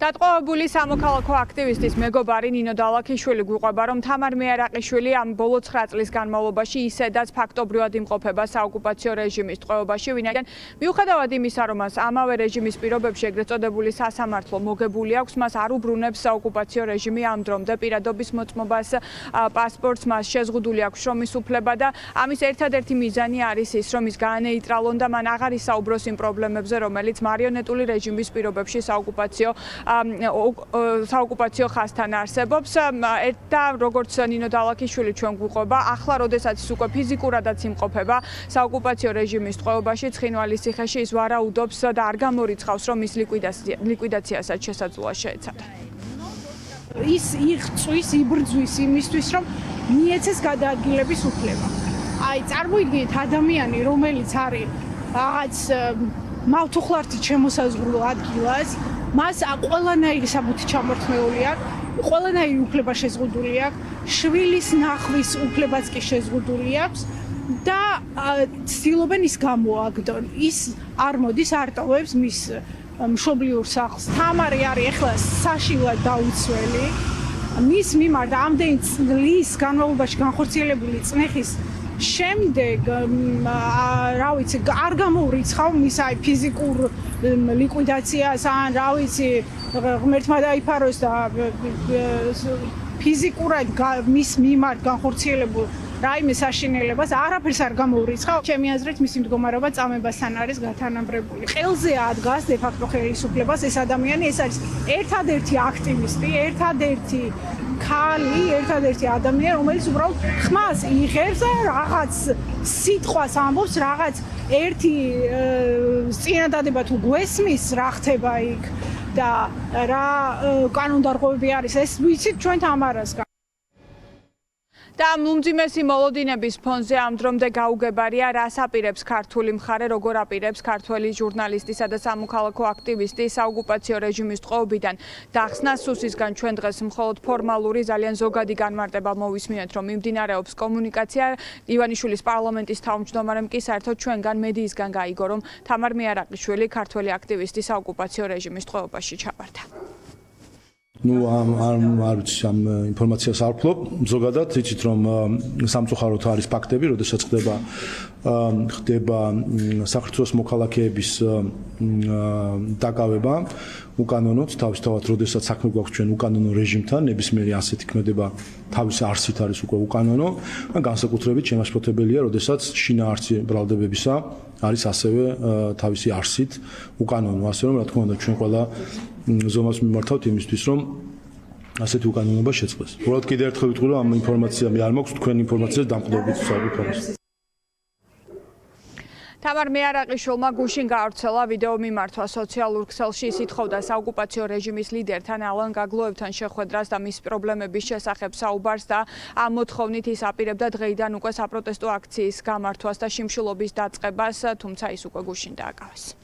დატყვევებული სამოქალაქო აქტივისტის მეგობარი ნინო დალაქიშვილი გვიყვება, რომ თამარ მეარაყიშვილი ამ ბოლო 9 წლის განმავლობაში ისედაც ფაქტობრივად იმყოფება საოკუპაციო რეჟიმის ტყვეობაში, ვინაიდან მიუხედავად იმისა, რომ მას ამავე რეჟიმის პირობებში ეგრეთ წოდებული სასამართლო მოგებული აქვს, მას არ უბრუნებს საოკუპაციო რეჟიმი ამ დრომდე პირადობის მოწმობას, პასპორტს, მას შეზღუდული აქვს შრომის უფლება და ამის ერთადერთი მიზანი არის ის, რომ ის გაანეიტრალონ და მან აღარ ისაუბროს იმ პრობლემებზე, რომელიც მარიონეტული რეჟიმის პირობებში საოკუპაციო ხაზთან არსებობს. და როგორც ნინო დალაქიშვილი ჩვენ გვიყვება, ახლა როდესაც ის უკვე ფიზიკურადაც იმყოფება საოკუპაციო რეჟიმის ტყვეობაში, ცხინვალის ციხეში ის ვარაუდობს და არ გამორიცხავს, რომ ის ლიკვიდაციასაც შესაძლოა შეეცადა. ის იღწვის, იბრძვის იმისთვის, რომ მიეცეს გადაადგილების უფლება. აი, წარმოიდგინეთ ადამიანი, რომელიც არის რაღაც მავთუხლართით შემოსაზღვრო ადგილას, მას ყველანაირი საბუთი ჩამორთმეული აქვს, ყველანაირი უფლება შეზღუდული აქვს, შვილის ნახვის უფლებაც კი შეზღუდული აქვს და ცდილობენ ის გამოაგდონ. ის არ მოდის, არ ტოვებს მის მშობლიურ სახლს. თამარი არის ახლა საშინლად დაუცველი. მის მიმართ ამდენი წლის განმავლობაში განხორციელებული წნეხის შემდეგ, რა ვიცი, არ გამოურიცხავ მის აი ფიზიკურ ლიკვიდაციას ან რა ვიცი, ღმერთმა დაიფაროს და ფიზიკურად მის მიმართ განხორციელებულ რაიმე საშინელებას არაფერს არ გამოურიცხავ. ჩემი აზრით მისი მდგომარეობა წამებასთან არის გათანაბრებული. ყელზე ადგას დე ფაქტო ხელისუფლებას ეს ადამიანი, ეს არის ერთადერთი აქტივისტი, ერთადერთი ქალი, ერთადერთი ადამიანი, რომელიც უბრალოდ ხმას იღებს და რაღაც სიტყვას ამბობს, რაღაც ერთი წინადადება თუ გვესმის, რა ხდება იქ და რა კანონდარღვევები არის, ეს ვიცით ჩვენ თამარას. და ამ უმძიმესი მოლოდინების ფონზე ამ დრომდე გაუგებარია, რას აპირებს ქართული მხარე, როგორ აპირებს ქართველი ჟურნალისტისა და სამოქალაქო აქტივისტი საოკუპაციო რეჟიმის ტყვეობიდან დახსნას. სუსისგან ჩვენ დღეს მხოლოდ ფორმალური, ძალიან ზოგადი განმარტება მოვისმინეთ, რომ მიმდინარეობს კომუნიკაცია. ივანიშვილის პარლამენტის თავმჯდომარემ კი საერთოდ ჩვენგან მედიისგან გაიგო, რომ თამარ მეარაყიშვილი ქართველი აქტივისტი საოკუპაციო რეჟიმის ტყვეობაში ჩაბარდა. არ ვიცი ამ ინფორმაციას არ ვფლობ. ზოგადად იცით, რომ სამწუხაროდ არის ფაქტები, როდესაც ხდება საქართველოს მოქალაქეების დაკავება უკანონოდ, თავისთავად, როდესაც საქმე გვაქვს ჩვენ უკანონო რეჟიმთან, ნებისმიერი ასეთი ქმედება თავისი არსით არის უკვე უკანონო, განსაკუთრებით შემაშფოთებელია, როდესაც შინაარსი ბრალდებებისა არის ასევე თავისი არსით უკანონო, ასე რომ რა თქმა უნდა ჩვენ ყველა ზომას მიმართავთ იმისთვის, რომ ასეთი უკანონობა შეწყდეს. უბრალოდ კიდევ ერთხელ ვიტყვი, რომ ამ ინფორმაციამ არ მაქვს თქვენ ინფორმაციას დამყდობით საკუთრებას. თამარ მეარაყიშვილმა გუშინ გაავრცელა ვიდეო მიმართვა სოციალურ ქსელში. ის ითხოვდა საოკუპაციო რეჟიმის ლიდერთან ალან გაგლოევთან შეხვედრას და მის პრობლემების შესახებ საუბარს და ამ მოთხოვნით ის აპირებდა დღეიდან უკვე საპროტესტო აქციის გამართვას და შიმშილობის დაწყებას, თუმცა ის უკვე გუშინ დააკავეს.